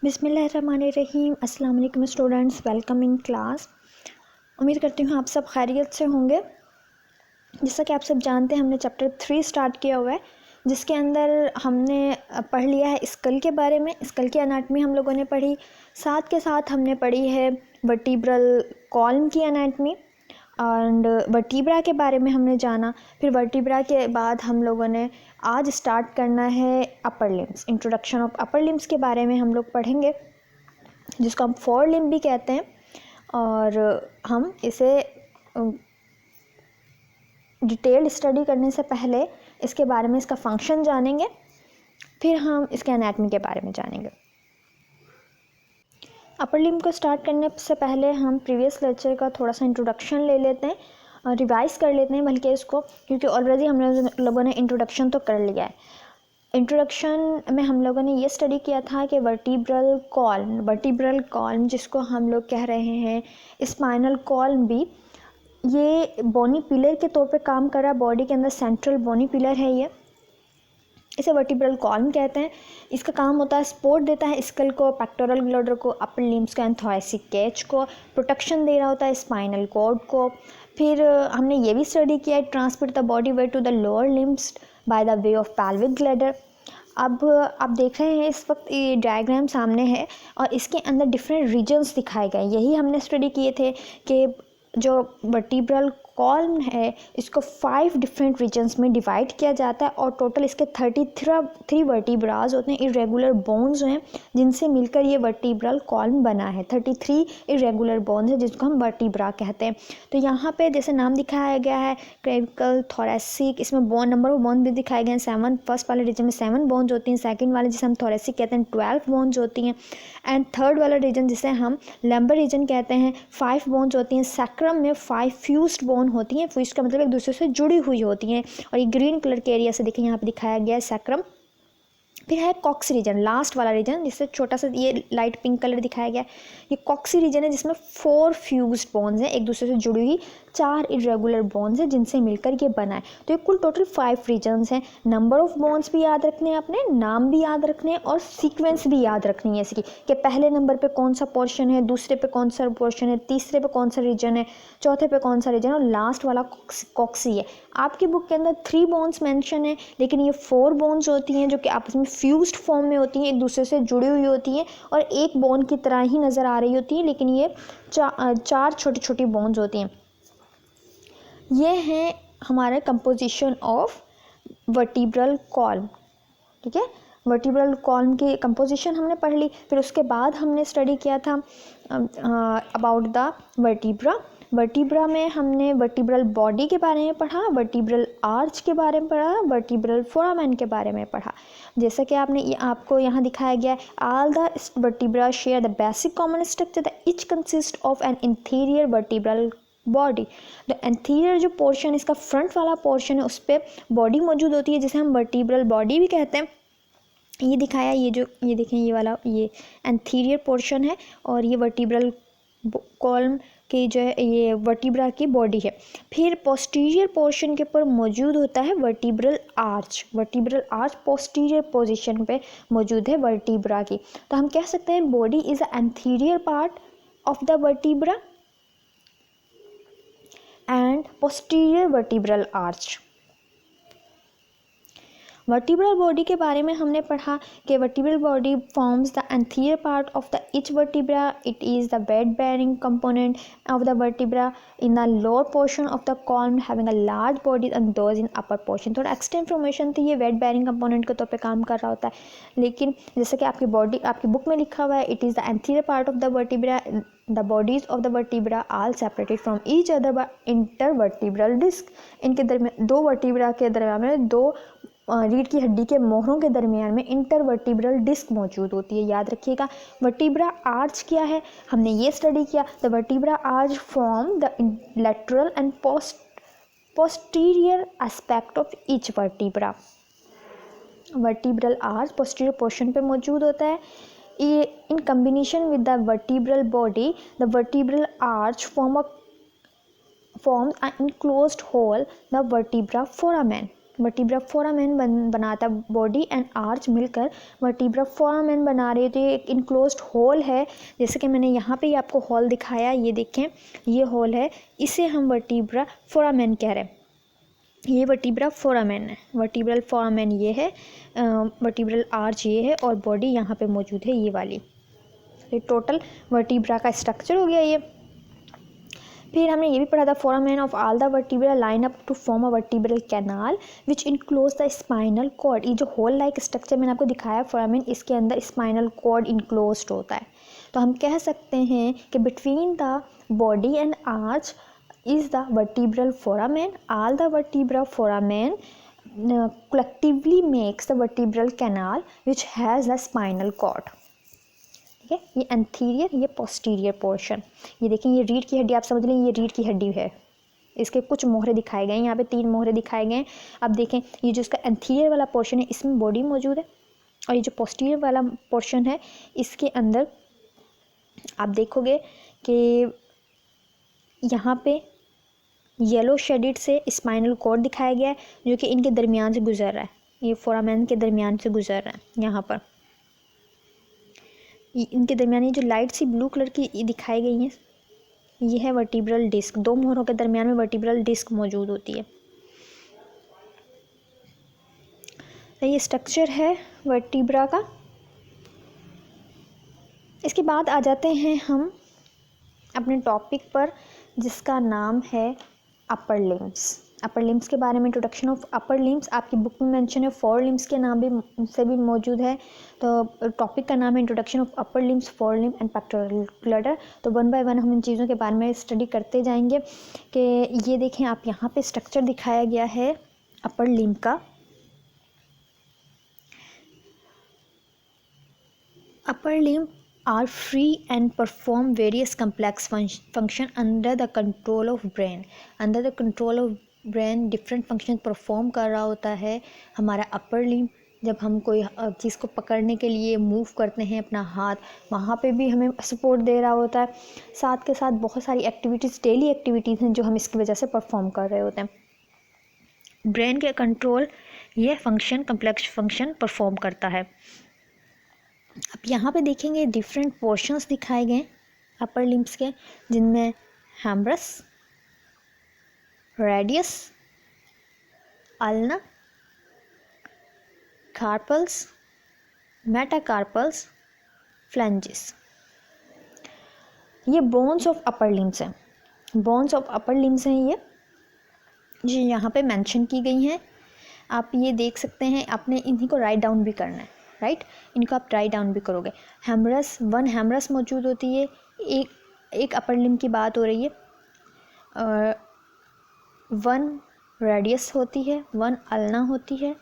बिस्मिल्लाहिर्रहमानिर्रहीम। अस्सलाम वालेकुम स्टूडेंट्स, वेलकम इन क्लास। उम्मीद करती हूँ आप सब खैरियत से होंगे। जैसा कि आप सब जानते हैं, हमने चैप्टर 3 स्टार्ट किया हुआ है, जिसके अंदर हमने पढ़ लिया है स्कल के बारे में। स्कल की एनाटमी हम लोगों ने पढ़ी, साथ के साथ हमने पढ़ी है वर्टिब्रल कॉलम की एनाटमी एंड वर्टिब्रा के बारे में हमने जाना। फिर वर्टिब्रा के बाद हम लोगों ने आज स्टार्ट करना है upper limbs. Introduction of upper limbs के बारे में हम लोग पढ़ेंगे, जिसको हम फोर लिम्ब भी कहते हैं। और हम इसे डिटेल्ड स्टडी करने से पहले इसके बारे में, इसका फंक्शन जानेंगे, फिर हम इसके एनाटमी के बारे में जानेंगे। अपर लिम्ब को स्टार्ट करने से पहले हम प्रीवियस लेक्चर का थोड़ा सा इंट्रोडक्शन ले लेते हैं और रिवाइज कर लेते हैं बल्कि इसको, क्योंकि ऑलरेडी हम लोगों ने इंट्रोडक्शन तो कर लिया है। इंट्रोडक्शन में हम लोगों ने ये स्टडी किया था कि वर्टिब्रल कॉलम जिसको हम लोग कह रहे हैं स्पाइनल कॉलम भी, ये बोनी पिलर के तौर पे काम कर रहा है। बॉडी के अंदर सेंट्रल बोनी पिलर है ये, इसे वर्टिब्रल कॉलम कहते हैं। इसका काम होता है सपोर्ट देता है स्कल को, पेक्टोरल ग्लोडर को, अपर लिम्स को एंड थोरैसिक कैच को, प्रोटेक्शन दे रहा होता है स्पाइनल कॉर्ड को। फिर हमने ये भी स्टडी किया है transport the body weight to the lower limbs by the way of pelvic girdle. अब आप देख रहे हैं इस वक्त ये डायग्राम सामने है और इसके अंदर डिफरेंट रीजन्स दिखाए गए। यही हमने स्टडी किए थे कि जो वर्टिब्रल कॉलम है इसको 5 डिफरेंट रीजन्स में डिवाइड किया जाता है और टोटल इसके 33 वर्टिब्राज होते हैं, इरेगुलर बोन्स हैं जिनसे मिलकर ये वर्टिब्रल कॉलम बना है। 33 इरेगुलर बोन्स है जिसको हम वर्टिब्रा कहते हैं। तो यहाँ पे जैसे नाम दिखाया गया है क्लेविकल, थोरैसिक, इसमें बोन नंबर ऑफ बोन भी दिखाए गए हैं 7। फर्स्ट वाले रीजन में 7 बोन्स होती हैं, सेकेंड वाले जिसे हम थोरैसिक कहते हैं 12 बोन्स होती हैं, एंड थर्ड वाला रीजन जिसे हम लंबर रीजन कहते हैं 5 बोन्स होती हैं। सैक्रम में 5 फ्यूज्ड बोन होती हैं। फ्यूज्ड का मतलब एक दूसरे से जुड़ी हुई होती हैं और ये ग्रीन कलर के एरिया से देखिए यहाँ पे दिखाया गया है सैक्रम। फिर है कॉक्सी रीजन, लास्ट वाला रीजन जिससे छोटा सा ये लाइट पिंक कलर दिखाया गया है, ये कॉक्सी रीजन है जिसमें 4 फ्यूज्ड बोन्स हैं, एक दूसरे से जुड़ी हुई 4 इरेगुलर बोन्स हैं जिनसे मिलकर ये बना है। तो ये कुल टोटल 5 रीजन्स हैं। नंबर ऑफ बोन्स भी याद रखने हैं, अपने नाम भी याद रखने हैं और सीक्वेंस भी याद रखनी है इसकी कि पहले नंबर पे कौन सा पोर्शन है, दूसरे पे कौन सा पोर्शन है, तीसरे पे कौन सा रीजन है, चौथे पे कौन सा रीजन है और लास्ट वाला कॉक्सी है। आपकी बुक के अंदर 3 बोन्स मेंशन है, लेकिन ये 4 बोन्स होती हैं जो कि आपस में फ्यूज्ड फॉर्म में होती हैं, एक दूसरे से जुड़ी हुई होती हैं और एक बोन की तरह ही नज़र आ रही होती है, लेकिन ये 4 छोटी छोटी बोन्स होती हैं। ये हैं हमारे कंपोजिशन ऑफ वर्टिब्रल कॉलम। ठीक है, वर्टिब्रल कॉलम की कंपोजिशन हमने पढ़ ली। फिर उसके बाद हमने स्टडी किया था अबाउट द वर्टिब्रा में हमने वर्टिब्रल बॉडी के बारे में पढ़ा, वर्टिब्रल आर्च के बारे में पढ़ा, वर्टिब्रल फोरामेन के बारे में पढ़ा। जैसा कि आपको यहाँ दिखाया गया है, all the vertebra share the basic common structure the each consist of an interior vertebral body. The anterior जो पोर्शन, इसका फ्रंट वाला पोर्शन है, उस पर बॉडी मौजूद होती है जिसे हम वर्टिब्रल बॉडी भी कहते हैं। ये दिखाया, ये देखें, ये वाला ये एंथीरियर पोर्शन है और ये वर्टिब्रल कॉलम की जो है ये वर्टिब्रा की बॉडी है। फिर पोस्टीरियर पोर्शन के ऊपर मौजूद होता है vertebral arch. Vertebral arch posterior position पे मौजूद है वर्टिब्रा की। तो हम कह सकते हैं body is the anterior part of the vertebra and posterior vertebral arch। Vertebral body के बारे में हमने पढ़ा कि vertebral body forms the anterior part of the each vertebra. It is the weight bearing component of the vertebra in the lower portion of the column having a large body and those in upper portion. थोड़ा extra information थी, ये wait bearing component के तौर पे काम कर रहा होता है, लेकिन जैसे कि आपकी बुक में लिखा हुआ है, it is the anterior part of the vertebra. The bodies of the vertebra all separated from each other by intervertebral disc। इनके दरमियान, 2 वर्टिब्रा के दरमियान में, 2 रीढ़ की हड्डी के मोहरों के दरमियान में इंटरवर्टिब्रल डिस्क मौजूद होती है। याद रखिएगा, वर्टिब्रा आर्च क्या है हमने ये स्टडी किया। The vertebra arch form the lateral and posterior aspect of each vertebra. Vertebral arch posterior portion पे मौजूद होता है। In combination with the vertebral body, the vertebral arch forms an enclosed hole, the vertebra foramen। Vertebra foramen बनाता है, body and arch मिलकर vertebra foramen बना रही है। तो ये एक इनक्लोज्ड होल है, जैसे कि मैंने यहाँ पे ही आपको होल दिखाया, ये देखें ये होल है, इसे हम वर्टिब्रा फोरामेन कह रहे हैं। ये वर्टिब्रा फोरामेन है, वर्टिब्रल फोरामेन ये है, वर्टिब्रल आर्च ये है और बॉडी यहाँ पे मौजूद है ये वाली। ये टोटल वर्टिब्रा का स्ट्रक्चर हो गया ये। फिर हमने ये भी पढ़ा था, foramen of all the vertebra line up to form a vertebral canal which enclose the spinal cord. ये जो होल लाइक स्ट्रक्चर मैंने आपको दिखाया फोरामेन, इसके अंदर स्पाइनल कॉर्ड इनक्लोज्ड होता है। तो हम कह सकते हैं कि between the body and arch is the vertebral foramen. All the vertebra foramen collectively makes the vertebral canal which has the spinal cord. ठीक है, ये एंथीरियर ये पोस्टीरियर पोर्शन। ये देखें ये रीढ़ की हड्डी, आप समझ लें ये रीढ़ की हड्डी है। इसके कुछ मोहरे दिखाए गए हैं, यहाँ पे 3 मोहरे दिखाए गए हैं। अब देखें ये जो इसका एंथीरियर वाला पोर्शन है इसमें बॉडी मौजूद है, और ये जो पोस्टीरियर वाला पोर्शन है इसके अंदर आप देखोगे कि यहाँ पे येलो शेडेड से स्पाइनल कॉर्ड दिखाया गया है जो कि इनके दरमियान से गुजर रहा है, ये फोरामेन के दरमियान से गुजर रहा है। यहाँ पर इनके दरमियान ये जो लाइट सी ब्लू कलर की दिखाई गई है ये है वर्टिब्रल डिस्क। 2 मोहरों के दरमियान में वर्टिब्रल डिस्क मौजूद होती है। तो ये स्ट्रक्चर है वर्टिब्रा का। इसके बाद आ जाते हैं हम अपने टॉपिक पर जिसका नाम है अपर लिम्स। अपर लिम्स के बारे में इंट्रोडक्शन ऑफ अपर लिम्स आपकी बुक में मेंशन है, 4 लिम्स के नाम भी से भी मौजूद है। तो टॉपिक का नाम है introduction of upper limbs, 4 limbs and pectoral clutter. तो 1 बाय 1 हम इन चीज़ों के बारे में स्टडी करते जाएंगे। कि ये देखें आप यहाँ पे स्ट्रक्चर दिखाया गया है अपर लिम्ब का। Upper limb are free and perform various complex function under the control of brain. Under the control of brain different function perform कर रहा होता है हमारा upper limb। जब हम कोई चीज़ को पकड़ने के लिए मूव करते हैं अपना हाथ, वहाँ पे भी हमें सपोर्ट दे रहा होता है। साथ के साथ बहुत सारी एक्टिविटीज़, डेली एक्टिविटीज़ हैं जो हम इसकी वजह से परफॉर्म कर रहे होते हैं। ब्रेन के कंट्रोल ये फंक्शन, कम्प्लेक्स फंक्शन परफॉर्म करता है। अब यहाँ पे देखेंगे डिफरेंट पोर्शंस दिखाए गए अपर लिम्स के, जिनमें humerus, radius, ulna, carpals, metacarpals, phalanges. ये बोन्स ऑफ अपर लिम्स हैं, बोन्स ऑफ अपर लिम्स हैं ये जो यहाँ पे मेंशन की गई हैं। आप ये देख सकते हैं, आपने इन्हीं को राइट डाउन भी करना है, राइट। इनको आप राइट डाउन भी करोगे। हैमरस, 1 हैमरस मौजूद होती है, एक अपर लिम्ब की बात हो रही है, 1 रेडियस होती है, 1 अल्ना होती है,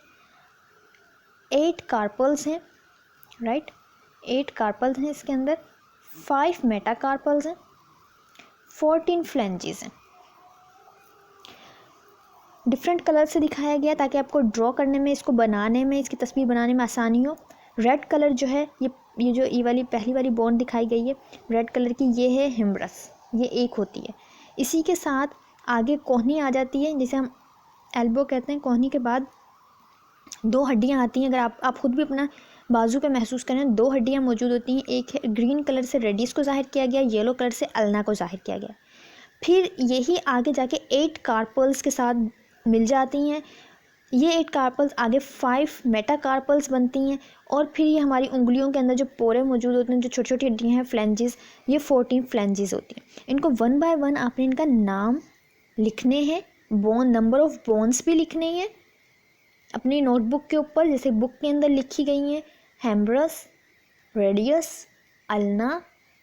8 कार्पल्स हैं, राइट, 8 कार्पल्स हैं इसके अंदर, 5 मेटाकार्पल्स हैं, 14 फ्लैंजेस हैं। डिफरेंट कलर से दिखाया गया ताकि आपको ड्रॉ करने में, इसको बनाने में, इसकी तस्वीर बनाने में आसानी हो। रेड कलर जो है ये जो ये वाली पहली वाली बोन दिखाई गई है रेड कलर की, ये है हिमरस, ये एक होती है। इसी के साथ आगे कोहनी आ जाती है, जिसे हम एल्बो कहते हैं। कोहनी के बाद 2 हड्डियाँ आती हैं। अगर आप खुद भी अपना बाजू पे महसूस करें, 2 हड्डियाँ मौजूद होती हैं। एक है ग्रीन कलर से रेडियस को जाहिर किया गया, येलो कलर से अल्ना को जाहिर किया गया। फिर यही आगे जाके 8 कार्पल्स के साथ मिल जाती हैं। ये 8 कार्पल्स आगे 5 मेटाकार्पल्स बनती हैं, और फिर ये हमारी उंगलियों के अंदर जो पोरे मौजूद होते हैं, जो छोटी छोटी हड्डियाँ हैं, फ्लैंजेस, ये 14 फ्लैंजेस होती हैं। इनको 1 बाय 1 आपने इनका नाम लिखने हैं, बोन, नंबर ऑफ बोन्स भी लिखने हैं अपनी नोटबुक के ऊपर, जैसे बुक के अंदर लिखी गई हैं, humerus, radius, ulna,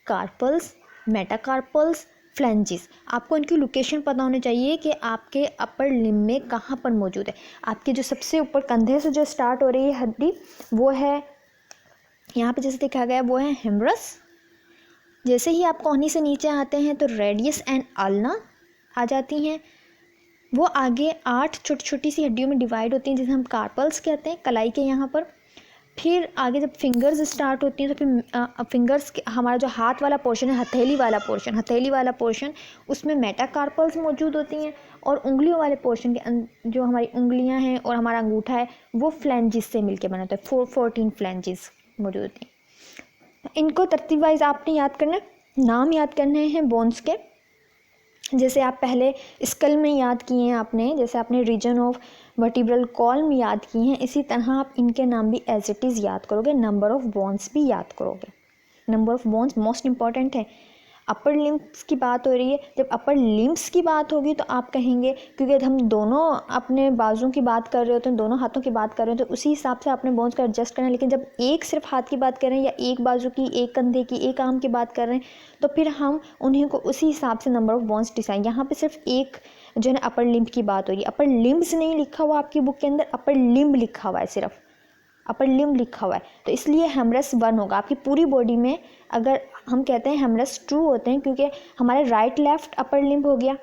carpals, metacarpals, phalanges. आपको इनकी लोकेशन पता होनी चाहिए कि आपके अपर लिम्ब में कहाँ पर मौजूद है। आपके जो सबसे ऊपर कंधे से जो स्टार्ट हो रही है हड्डी, वो है यहाँ पे जैसे दिखाया गया, वो है हेमरस। जैसे ही आप कोहनी से नीचे आते हैं तो रेडियस एंड अल्ना आ जाती हैं। वो आगे 8 छोटी छोटी सी हड्डियों में डिवाइड होती हैं, जिसे हम कार्पल्स कहते हैं, कलाई के यहाँ पर। फिर आगे जब फिंगर्स स्टार्ट होती हैं तो फिर फिंगर्स के हमारा जो हाथ वाला पोर्शन है, हथेली वाला पोर्शन, उसमें मेटाकार्पल्स मौजूद होती हैं। और उंगलियों वाले पोर्शन के जो हमारी उंगलियां हैं और हमारा अंगूठा है वो फ्लैंजिस से मिलके बना होता है। 14 फ्लैंजिस मौजूद हैं। इनको तरतीब वाइज आपने याद करना है, नाम याद करने हैं बोन्स के, जैसे आप पहले स्कल में याद किए हैं आपने, जैसे आपने रीजन ऑफ वर्टिब्रल कॉलम याद किए हैं, इसी तरह आप इनके नाम भी एज इट इज़ याद करोगे। नंबर ऑफ बोन्स भी याद करोगे। Number of bones most important है। अपर लिम्स की बात हो रही है, जब अपर लिम्स की बात होगी तो आप कहेंगे, क्योंकि हम दोनों अपने बाजुओं की बात कर रहे होते हैं, दोनों हाथों की बात कर रहे हैं, तो उसी हिसाब से आपने बोन्स को एडजस्ट करना है। लेकिन जब एक सिर्फ हाथ की बात कर रहे हैं या एक बाजू की, एक कंधे की, एक आर्म की बात कर रहे हैं, तो फिर हम उन्हीं को उसी हिसाब से नंबर ऑफ बोन्स डिसाइड। यहाँ पे सिर्फ एक जो है ना अपर लिम्ब की बात हो रही है। अपर लिम्ब्स नहीं लिखा हुआ आपकी बुक के अंदर, अपर लिम्ब लिखा हुआ है, सिर्फ अपर लिम्ब लिखा हुआ है, तो इसलिए हेमरस 1 होगा। आपकी पूरी बॉडी में अगर हम कहते हैं हेमरस 2 होते हैं, क्योंकि हमारे राइट लेफ्ट अपर लिम्ब हो गया,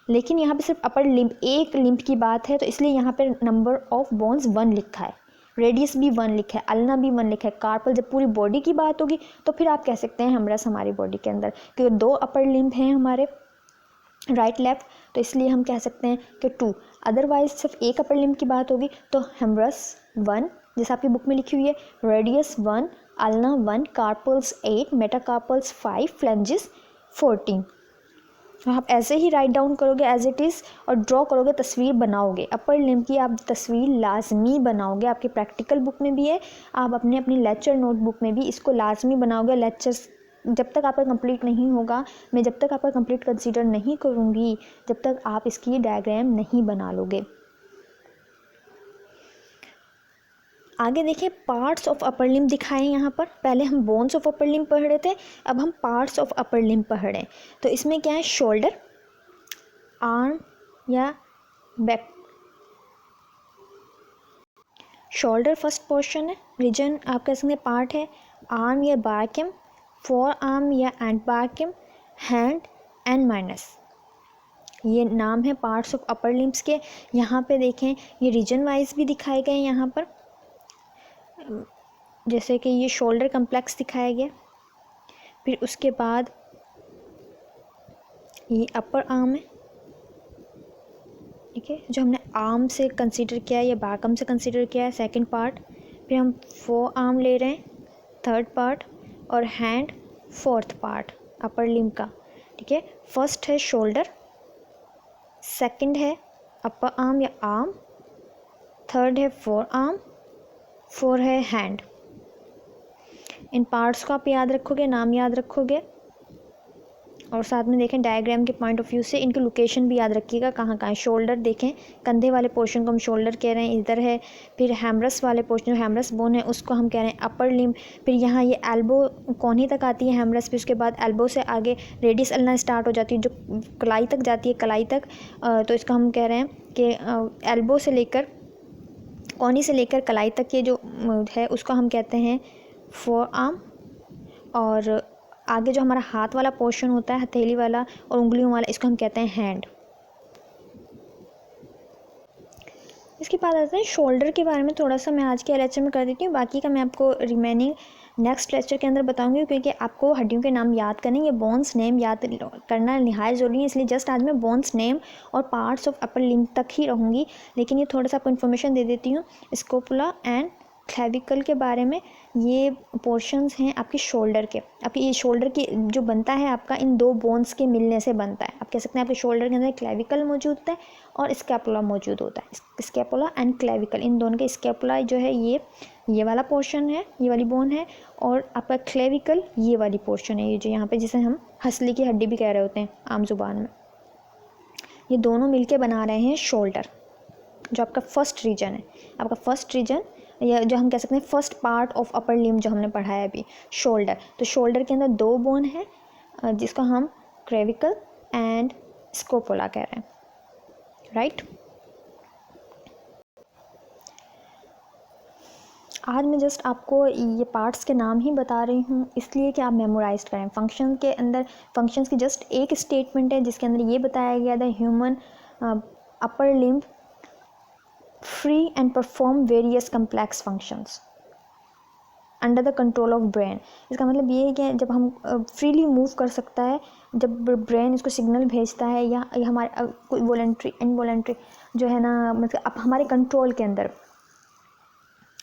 लेकिन यहाँ पे सिर्फ अपर लिम्ब, एक लिम्ब की बात है, तो इसलिए यहाँ पे नंबर ऑफ बोन्स 1 लिखा है। रेडियस भी 1 लिखा है, अल्ना भी 1 लिखा है, कार्पल। जब पूरी बॉडी की बात होगी तो फिर आप कह सकते हैं हेमरस हमारी बॉडी के अंदर, क्योंकि 2 अपर लिम्ब हैं हमारे राइट लेफ्ट, तो इसलिए हम कह सकते हैं कि 2। अदरवाइज सिर्फ एक अपर लिम्ब की बात होगी तो हेमरस 1, जैसे आपकी बुक में लिखी हुई है, radius 1, ulna 1, carpals 8, metacarpals 5, phalanges 14। आप ऐसे ही राइट डाउन करोगे एज इट इज़ और ड्रॉ करोगे, तस्वीर बनाओगे। अपर लिम्ब की आप तस्वीर लाजमी बनाओगे, आपकी प्रैक्टिकल बुक में भी है, आप अपनी अपनी लेक्चर नोटबुक में भी इसको लाजमी बनाओगे। लेक्चर्स जब तक आपका कंप्लीट नहीं होगा, मैं जब तक आपका कंप्लीट कंसीडर नहीं करूँगी, जब तक आप इसकी डायग्राम नहीं बना लोगे। आगे देखिए, पार्ट्स ऑफ अपर लिम्ब दिखाए यहाँ पर। पहले हम बोन्स ऑफ अपर लिम्ब पढ़ रहे थे, अब हम पार्ट्स ऑफ अपर लिम्ब पढ़ रहे हैं। तो इसमें क्या है, शोल्डर, आर्म या बैक। शोल्डर फर्स्ट पोर्शन है, रीजन आप कह सकते हैं पार्ट है। आर्म या बैकम, फोर आर्म या and Beckham, hand and minus, ये नाम है पार्ट्स ऑफ अपर लिम्ब्स के। यहाँ पे देखें, ये रीजन वाइज भी दिखाए गए हैं यहाँ पर, जैसे कि ये शोल्डर कम्प्लेक्स दिखाया गया, फिर उसके बाद ये अपर आर्म है, ठीक है, जो हमने आर्म से कंसीडर किया है या बैक आर्म से कंसीडर किया है, सेकंड पार्ट। फिर हम फोर आर्म ले रहे हैं, थर्ड पार्ट, और hand fourth part upper limb का, ठीक है। फर्स्ट है शोल्डर, सेकंड है अपर आर्म या आर्म, थर्ड है फोर आर्म, फोर है हैंड। इन पार्ट्स को आप याद रखोगे, नाम याद रखोगे, और साथ में देखें डायग्राम के पॉइंट ऑफ व्यू से इनकी लोकेशन भी याद रखिएगा कहाँ कहाँ है। शोल्डर देखें, कंधे वाले पोर्शन को हम शोल्डर कह रहे हैं, इधर है। फिर हैमरस वाले पोर्शन, जो हैमरस बोन है, उसको हम कह रहे हैं अपर लिम्ब। फिर यहाँ ये एल्बो कोहनी तक आती है हैमरस, फिर उसके बाद एल्बो से आगे रेडियस अल्ना स्टार्ट हो जाती है, जो कलाई तक जाती है, कलाई तक। तो इसका हम कह रहे हैं कि एल्बो से लेकर, कोहनी से लेकर कलाई तक ये जो है उसको हम कहते हैं फोर आर्म। और आगे जो हमारा हाथ वाला पोर्शन होता है, हथेली वाला और उंगलियों वाला, इसको हम कहते हैं हैंड। इसके बाद आते हैं शोल्डर के बारे में। थोड़ा सा मैं आज के लेक्चर में कर देती हूँ, बाकी का मैं आपको रिमेनिंग नेक्स्ट लेक्चर के अंदर बताऊंगी, क्योंकि आपको हड्डियों के नाम याद करने, ये बोन्स नेम याद करना निहायत ज़रूरी है। इसलिए जस्ट आज मैं बोन्स नेम और पार्ट्स ऑफ अपर लिम्ब तक ही रहूँगी, लेकिन ये थोड़ा सा आपको इन्फॉर्मेशन दे देती हूँ स्कोपुला एंड क्लेविकल के बारे में। ये पोर्शंस हैं आपके शोल्डर के। आपकी ये शोल्डर की जो बनता है आपका इन दो बोन्स के मिलने से बनता है। आप कह सकते हैं आपके शोल्डर के अंदर क्लेविकल मौजूद होता है और स्कैपुला मौजूद होता है। स्कैपुला एंड क्लेविकल, इन दोनों के, स्कैपुला जो है ये वाला पोर्शन है, ये वाली बोन है, और आपका क्लेविकल ये वाली पोर्शन है, ये जो यहाँ पे जिसे हम हंसली की हड्डी भी कह रहे होते हैं आम जुबान में। ये दोनों मिलके बना रहे हैं शोल्डर, जो आपका फर्स्ट रीजन है। आपका फर्स्ट रीजन, या जो हम कह सकते हैं first part of upper limb जो हमने पढ़ा है अभी, शोल्डर। तो शोल्डर के अंदर दो बोन है, जिसको हम क्लेविकल एंड स्कोपुला कह रहे हैं, राइट। आज मैं जस्ट आपको ये पार्ट्स के नाम ही बता रही हूँ, इसलिए कि आप मेमोराइज करें। फंक्शन के अंदर, फंक्शंस की जस्ट एक स्टेटमेंट है जिसके अंदर ये बताया गया था, human upper limb free and perform various complex functions. Under the control of brain. इसका मतलब ये है कि जब हम फ्रीली मूव कर सकता है, जब ब्रेन इसको सिग्नल भेजता है, या हमारे कोई वॉलंटरी इनवॉलंटरी जो है ना, मतलब अब हमारे कंट्रोल के अंदर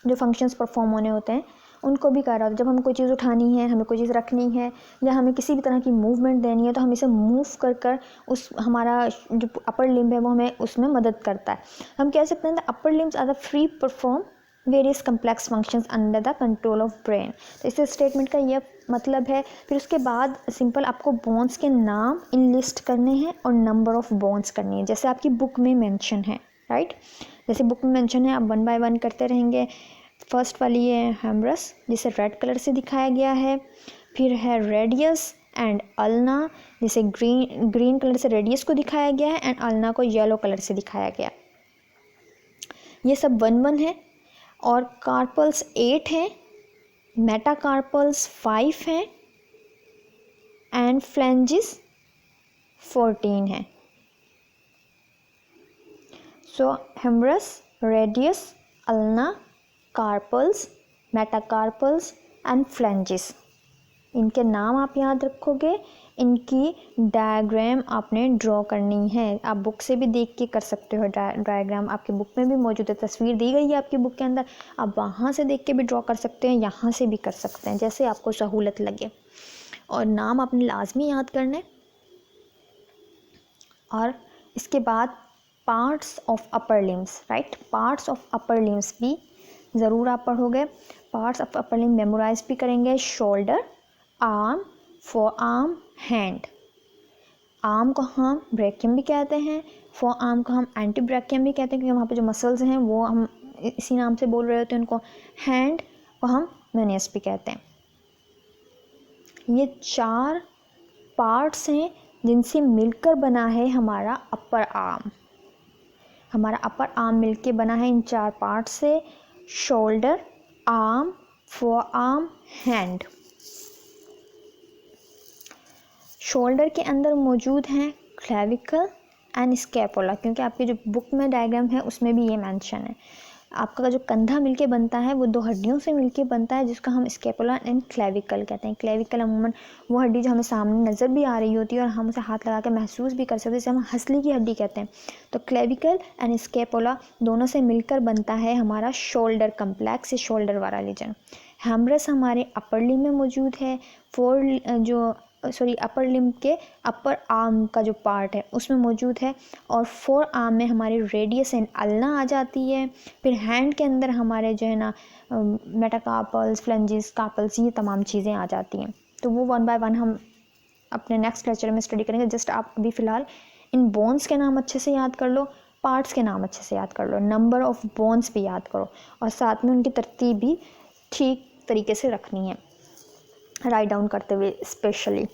जो फंक्शंस परफॉर्म होने होते हैं उनको भी कर रहा होता है। जब हमें कोई चीज़ उठानी है, हमें कोई चीज़ रखनी है, या हमें किसी भी तरह की मूवमेंट देनी है, तो हम इसे मूव कर कर उस हमारा जो अपर लिम्ब है वो हमें उसमें मदद करता है। हम कह सकते हैं the upper limbs are the free perform various complex functions under the control of brain. तो इस स्टेटमेंट का यह मतलब है। फिर उसके बाद सिंपल आपको बोन्स के नाम इन लिस्ट करने हैं और नंबर ऑफ बोन्स करनी है, जैसे आपकी बुक में मेंशन है, राइट। जैसे बुक में मेंशन है, आप 1 बाय 1 करते रहेंगे। फर्स्ट वाली है हेमरस, जिसे रेड कलर से दिखाया गया है। फिर है रेडियस एंड अल्ना, जिसे ग्रीन कलर से रेडियस को दिखाया गया है एंड अल्ना को येलो कलर से दिखाया गया। ये सब 1-1 है। और कार्पल्स 8 हैं, मेटाकार्पल्स 5 हैं एंड फ्लैंजिस 14 है। So humerus, radius, ulna, carpals, metacarpals and phalanges, इनके नाम आप याद रखोगे। इनकी डायग्राम आपने ड्रॉ करनी है। आप बुक से भी देख के कर सकते हो, डायग्राम आपकी बुक में भी मौजूद है, तस्वीर दी गई है आपकी बुक के अंदर, आप वहाँ से देख के भी ड्रॉ कर सकते हैं, यहाँ से भी कर सकते हैं, जैसे आपको सहूलत लगे। और नाम आपने लाजमी याद करने। और इसके बाद parts of upper limbs, right, parts of upper limbs भी ज़रूर आप पढ़ोगे। Parts of upper limbs memorise भी करेंगे। Shoulder, arm, forearm, hand. Arm को हम ब्रैकियम भी कहते हैं, फोर आर्म को हम एंटी ब्रैकियम भी कहते हैं, क्योंकि वहाँ पे जो मसल्स हैं वो हम इसी नाम से बोल रहे होते हैं उनको। हैंड को हम मेनियस भी कहते हैं। ये 4 पार्ट्स हैं जिनसे मिलकर बना है हमारा अपर आर्म। हमारा अपर आर्म मिलके बना है इन 4 पार्ट से। Shoulder, arm, forearm, hand. Shoulder के अंदर मौजूद हैं क्लेविकल एंड स्कैपुला, क्योंकि आपकी जो बुक में डायग्राम है उसमें भी ये मेंशन है। आपका जो कंधा मिलके बनता है वो 2 हड्डियों से मिलके बनता है, जिसका हम स्कैपुला एंड क्लेविकल कहते हैं। क्लेविकल अमूमन वो हड्डी जो हमें सामने नज़र भी आ रही होती है और हम उसे हाथ लगा के महसूस भी कर सकते हैं, जिसे हम हंसली की हड्डी कहते हैं। तो क्लेविकल एंड स्कैपुला दोनों से मिलकर बनता है हमारा शोल्डर कम्प्लेक्स, या शोल्डर वाला रीजन। हैमरस हमारे अपर लिम्ब में मौजूद है। अपर लिम्ब के अपर आर्म का जो पार्ट है उसमें मौजूद है। और फोर आर्म में हमारी रेडियस एंड अल्ना आ जाती है। फिर हैंड के अंदर हमारे जो है ना मेटाकार्पल्स, फ्लैंजिस, कार्पल्स, ये तमाम चीज़ें आ जाती हैं। तो वो 1 बाय 1 हम अपने नेक्स्ट लेक्चर में स्टडी करेंगे। जस्ट आप अभी फ़िलहाल इन बोन्स के नाम अच्छे से याद कर लो, पार्ट्स के नाम अच्छे से याद कर लो, नंबर ऑफ़ बोन्स भी याद करो, और साथ में उनकी तरतीब भी ठीक तरीके से रखनी है, राइट डाउन करते हुए स्पेशली।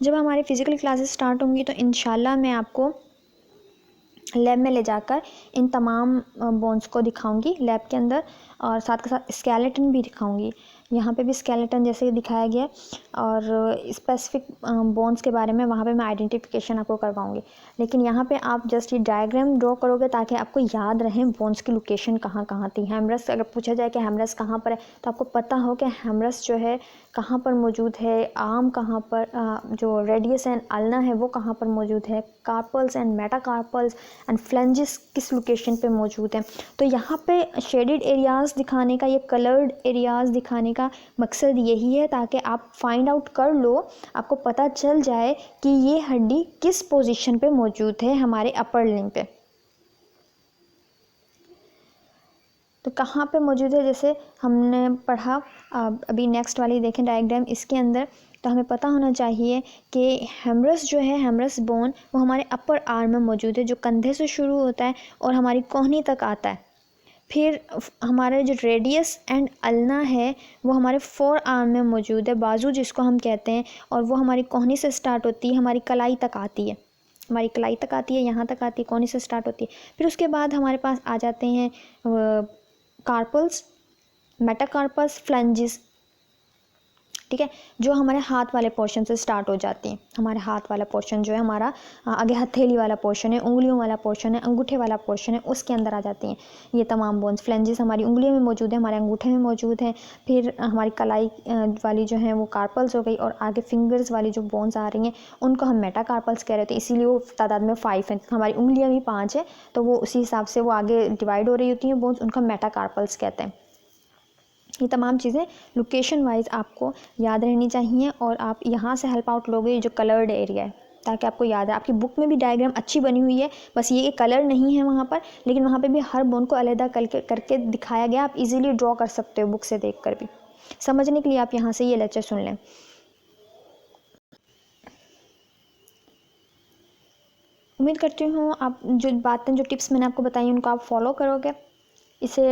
जब हमारी फ़िज़िकल क्लासेस स्टार्ट होंगी तो इंशाल्लाह मैं आपको लैब में ले जाकर इन तमाम बोन्स को दिखाऊंगी लैब के अंदर, और साथ के साथ स्केलेटन भी दिखाऊंगी। यहाँ पे भी स्केलेटन जैसे दिखाया गया, और स्पेसिफिक बोन्स के बारे में वहाँ पे मैं आइडेंटिफिकेशन आपको करवाऊंगी। लेकिन यहाँ पे आप जस्ट ये डायग्राम ड्रॉ करोगे ताकि आपको याद रहे बोन्स की लोकेशन कहाँ कहाँ थी। हेमरस, अगर पूछा जाए कि हेमरस कहाँ पर है तो आपको पता हो कि हेमरस जो है कहाँ पर मौजूद है, आर्म कहाँ पर, जो रेडियस एंड अल्ना है वो कहाँ पर मौजूद है, carpals and metacarpals and phalanges किस लोकेशन पे मौजूद हैं। तो यहाँ पे शेडेड एरियाज़ दिखाने का, ये कलर्ड एरियाज़ दिखाने का मकसद यही है ताकि आप फाइंड आउट कर लो, आपको पता चल जाए कि ये हड्डी किस पोजीशन पे मौजूद है हमारे अपर लिम्ब पे। तो कहाँ पे मौजूद है, जैसे हमने पढ़ा, अभी नेक्स्ट वाली देखें डायग्राम, इसके अंदर तो हमें पता होना चाहिए कि हेमरस जो है, हेमरस बोन वो हमारे अपर आर्म में मौजूद है, जो कंधे से शुरू होता है और हमारी कोहनी तक आता है। फिर हमारा जो रेडियस एंड अल्ना है वो हमारे फोर आर्म में मौजूद है, बाजू जिसको हम कहते हैं, और वो हमारी कोहनी से स्टार्ट होती है, हमारी कलाई तक आती है, हमारी कलाई तक आती है, यहाँ तक आती है, कोहनी से स्टार्ट होती है। फिर उसके बाद हमारे पास आ जाते हैं कार्पल्स, मेटाकार्पस, फ्लैंजिस। ठीक है। जो हमारे हाथ वाले पोर्शन से स्टार्ट हो जाती हैं, हमारे हाथ वाला पोर्शन जो है हमारा आगे हथेली वाला पोर्शन है, उंगलियों वाला पोर्शन है, अंगूठे वाला पोर्शन है, उसके अंदर आ जाती हैं ये तमाम बोन्स। फ्लेंजेस हमारी उंगलियों में मौजूद है, हमारे अंगूठे में मौजूद है। फिर हमारी कलाई वाली जो है वो कार्पल्स हो गई, और आगे फिंगर्स वाली जो बोन्स आ रही हैं उनको हम मेटाकार्पल्स कह रहे थे, इसीलिए वो तादाद में 5 हैं। हमारी उंगलियाँ भी 5 है, तो वो उसी हिसाब से वो आगे डिवाइड हो रही होती हैं बोन्स, उनको मेटाकार्पल्स कहते हैं। ये तमाम चीज़ें लोकेशन वाइज आपको याद रहनी चाहिए, और आप यहाँ से हेल्प आउट लोगे जो कलर्ड एरिया है, ताकि आपको याद है। आपकी बुक में भी डायग्राम अच्छी बनी हुई है, बस ये कलर नहीं है वहाँ पर, लेकिन वहाँ पे भी हर बोन को अलहदा करके दिखाया गया। आप इजीली ड्रॉ कर सकते हो बुक से देखकर भी। समझने के लिए आप यहाँ से ये लेक्चर सुन लें। उम्मीद करती हूँ आप जो बातें, जो टिप्स मैंने आपको बताई उनको आप फॉलो करोगे। इसे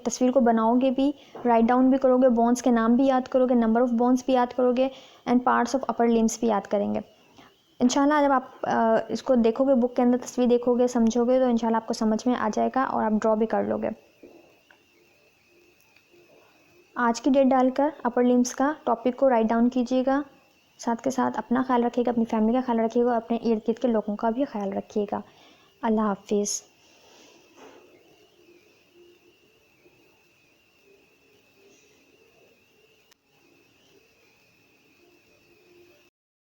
तस्वीर को बनाओगे भी, राइट डाउन भी करोगे, बोन्स के नाम भी याद करोगे, नंबर ऑफ़ बोन्स भी याद करोगे, and parts of upper limbs भी याद करेंगे। इंशाल्लाह जब आप इसको देखोगे, बुक के अंदर तस्वीर देखोगे, समझोगे, तो इंशाल्लाह आपको समझ में आ जाएगा और आप ड्रॉ भी कर लोगे। आज की डेट डालकर अपर लिम्स का टॉपिक को राइट डाउन कीजिएगा। साथ के साथ अपना ख्याल रखिएगा, अपनी फैमिली का ख्याल रखिएगा, और अपने इर्द गिर्द के लोगों का भी ख्याल रखिएगा। अल्लाह हाफिज़।